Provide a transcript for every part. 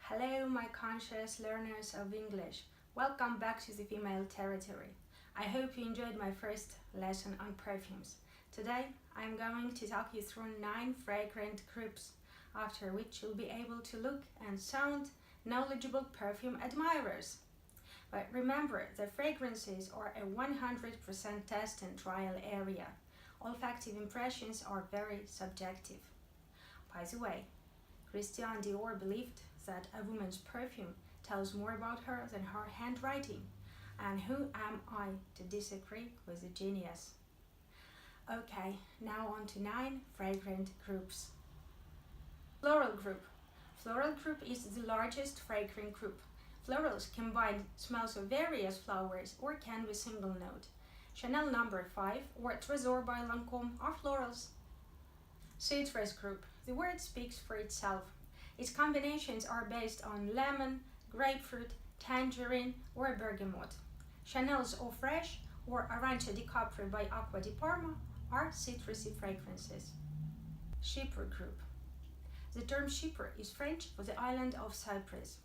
Hello, my conscious learners of English. Welcome back to the female territory. I hope you enjoyed my first lesson on perfumes. Today, I'm going to talk you through 9 fragrant groups, after which you'll be able to look and sound knowledgeable perfume admirers. But remember, the fragrances are a 100% test and trial area. Olfactive impressions are very subjective. By the way, Christian Dior believed that a woman's perfume tells more about her than her handwriting. And who am I to disagree with a genius? Okay, now on to 9 fragrant groups. Floral group. Floral group is the largest fragrant group. Florals combine smells of various flowers or can be single note. Chanel No. 5 or Trésor by Lancôme are florals. Citrus group. The word speaks for itself. Its combinations are based on lemon, grapefruit, tangerine, or bergamot. Chanel's Eau Fraiche or Arancia di Capri by Acqua di Parma are citrusy fragrances. Chypre group. The term Chypre is French for the island of Cyprus.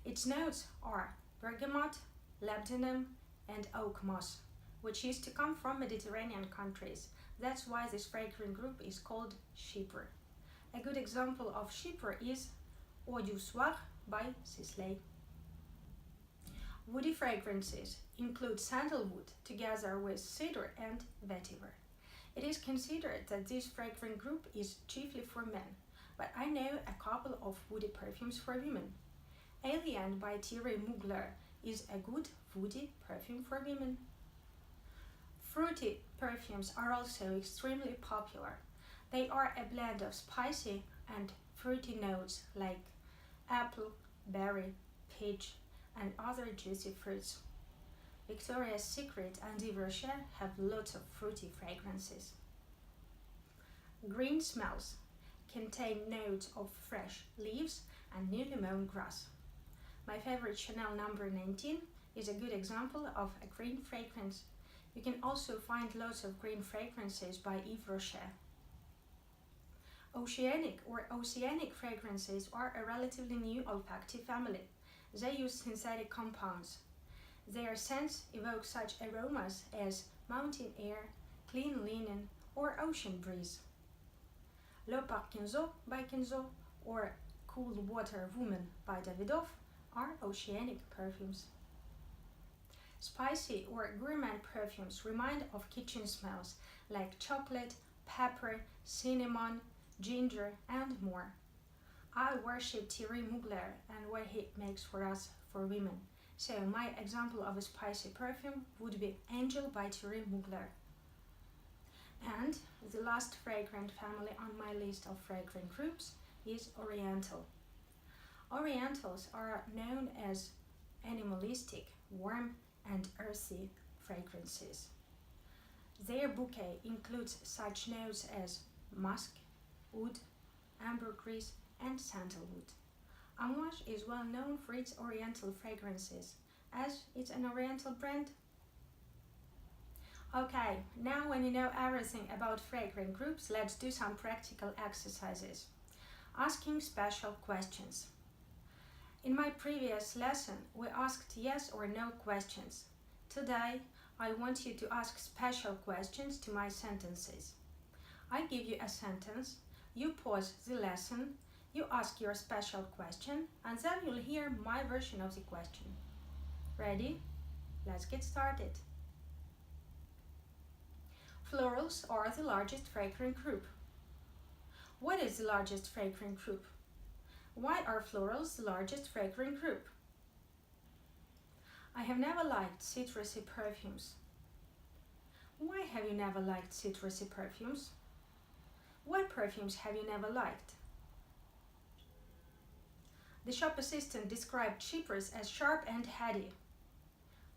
Its notes are bergamot, labdanum, and oak moss, which used to come from Mediterranean countries. That's why this fragrant group is called Chypre. A good example of Chypre is Eau du Soir by Sisley. Woody fragrances include sandalwood together with cedar and vetiver. It is considered that this fragrant group is chiefly for men, but I know a couple of woody perfumes for women. Alien by Thierry Mugler is a good woody perfume for women. Fruity perfumes are also extremely popular. They are a blend of spicy and fruity notes like apple, berry, peach, and other juicy fruits. Victoria's Secret and Yves Rocher have lots of fruity fragrances. Green smells contain notes of fresh leaves and newly mown grass. My favorite Chanel No. 19 is a good example of a green fragrance. You can also find lots of green fragrances by Yves Rocher. Oceanic or oceanic fragrances are a relatively new olfactive family. They use synthetic compounds. Their scents evoke such aromas as mountain air, clean linen, or ocean breeze. Le Parc Kenzo by Kenzo or Cool Water Woman by Davidoff are oceanic perfumes. Spicy or gourmand perfumes remind of kitchen smells like chocolate, pepper, cinnamon, ginger, and more. I worship Thierry Mugler and what he makes for us for women. So my example of a spicy perfume would be Angel by Thierry Mugler. And the last fragrant family on my list of fragrant groups is Oriental. Orientals are known as animalistic, warm, and earthy fragrances. Their bouquet includes such notes as musk, oud, ambergris, and sandalwood. Amouage is well known for its oriental fragrances, as it's an oriental brand. Okay, now when you know everything about fragrant groups, let's do some practical exercises. Asking special questions. In my previous lesson, we asked yes or no questions. Today, I want you to ask special questions to my sentences. I give you a sentence, you pause the lesson, you ask your special question, and then you'll hear my version of the question. Ready? Let's get started. Florals are the largest fragrant group. What is the largest fragrant group? Why are florals the largest fragrant group? I have never liked citrusy perfumes. Why have you never liked citrusy perfumes? What perfumes have you never liked? The shop assistant described Chypres as sharp and heady.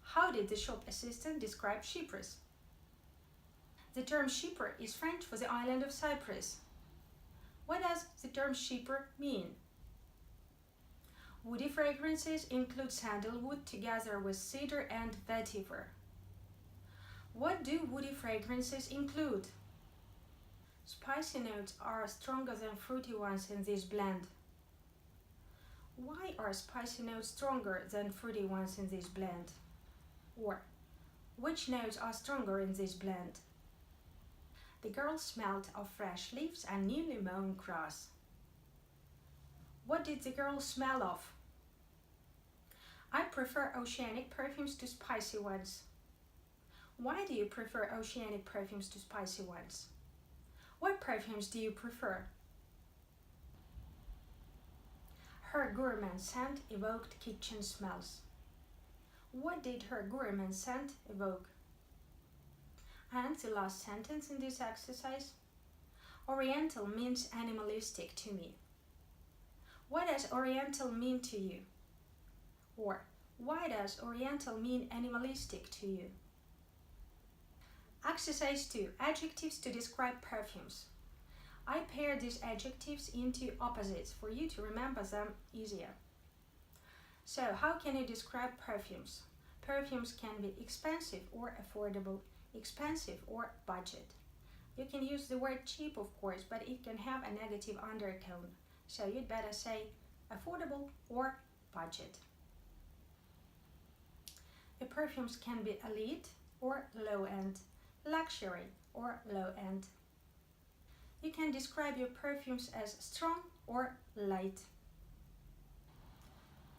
How did the shop assistant describe Chypres? The term Chypre is French for the island of Cyprus. What does the term Chypre mean? Woody fragrances include sandalwood together with cedar and vetiver. What do woody fragrances include? Spicy notes are stronger than fruity ones in this blend. Why are spicy notes stronger than fruity ones in this blend? Or, which notes are stronger in this blend? The girl smelled of fresh leaves and newly mown grass. What did the girl smell of? I prefer oceanic perfumes to spicy ones. Why do you prefer oceanic perfumes to spicy ones? What perfumes do you prefer? Her gourmand scent evoked kitchen smells. What did her gourmand scent evoke? And the last sentence in this exercise. Oriental means animalistic to me. What does Oriental mean to you? Or, why does Oriental mean animalistic to you? Exercise 2. Adjectives to describe perfumes. I pair these adjectives into opposites for you to remember them easier. So, how can you describe perfumes? Perfumes can be expensive or affordable, expensive or budget. You can use the word cheap, of course, but it can have a negative undertone. So you'd better say affordable or budget. The perfumes can be elite or low-end, luxury or low-end. You can describe your perfumes as strong or light.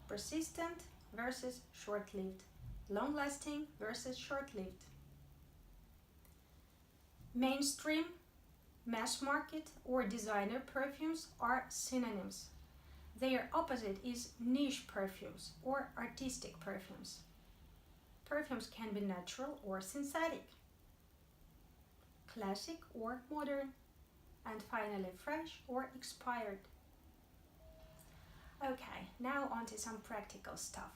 Persistent versus short-lived. Long-lasting versus short-lived. Mainstream, mass market, or designer perfumes are synonyms. Their opposite is niche perfumes or artistic perfumes. Perfumes can be natural or synthetic, classic or modern, and finally fresh or expired. Okay, now on to some practical stuff.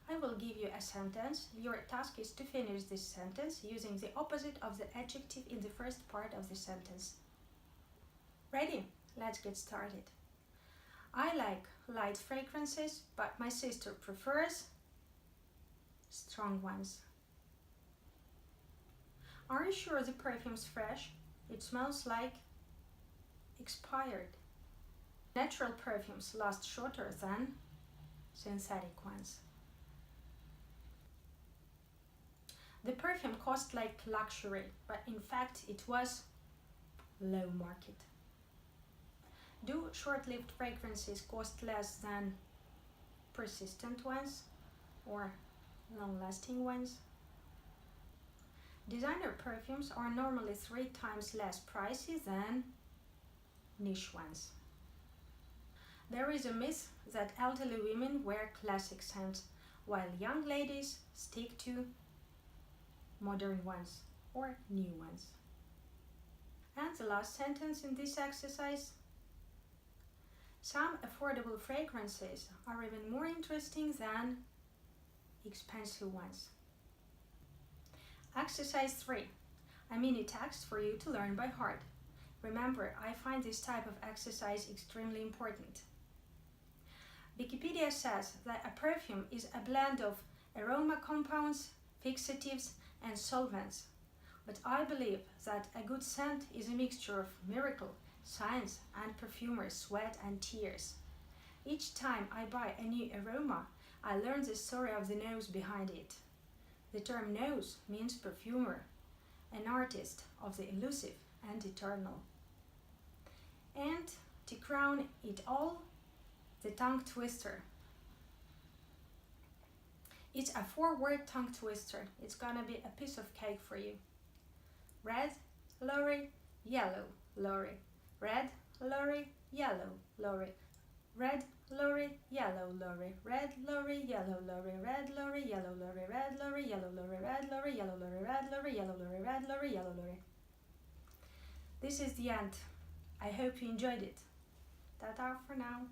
I will give you a sentence. Your task is to finish this sentence using the opposite of the adjective in the first part of the sentence. Ready? Let's get started. I like light fragrances, but my sister prefers strong ones. Are you sure the perfume's fresh? It smells like expired. Natural perfumes last shorter than synthetic ones. The perfume cost like luxury, but in fact it was low market. Do short-lived fragrances cost less than persistent ones or long-lasting ones? Designer perfumes are normally 3 times less pricey than niche ones. There is a myth that elderly women wear classic scents, while young ladies stick to modern ones or new ones. And the last sentence in this exercise. Some affordable fragrances are even more interesting than expensive ones. Exercise 3. A mini text for you to learn by heart. Remember, I find this type of exercise extremely important. Wikipedia says that a perfume is a blend of aroma compounds, fixatives, and solvents. But I believe that a good scent is a mixture of miracle, science, and perfumer's sweat and tears. Each time I buy a new aroma, I learn the story of the nose behind it. The term nose means perfumer, an artist of the elusive and eternal. And to crown it all, the tongue twister. It's a 4-word tongue twister. It's gonna be a piece of cake for you. Red lorry, yellow lorry. Red lorry, yellow lorry. Red lorry, yellow lorry. Red lorry, yellow lorry. Red lorry, yellow lorry. Red lorry, yellow lorry. Red lorry, yellow lorry. Red lorry, yellow lorry. Red lorry, yellow lorry. This is the end. I hope you enjoyed it. Ta-ta for now.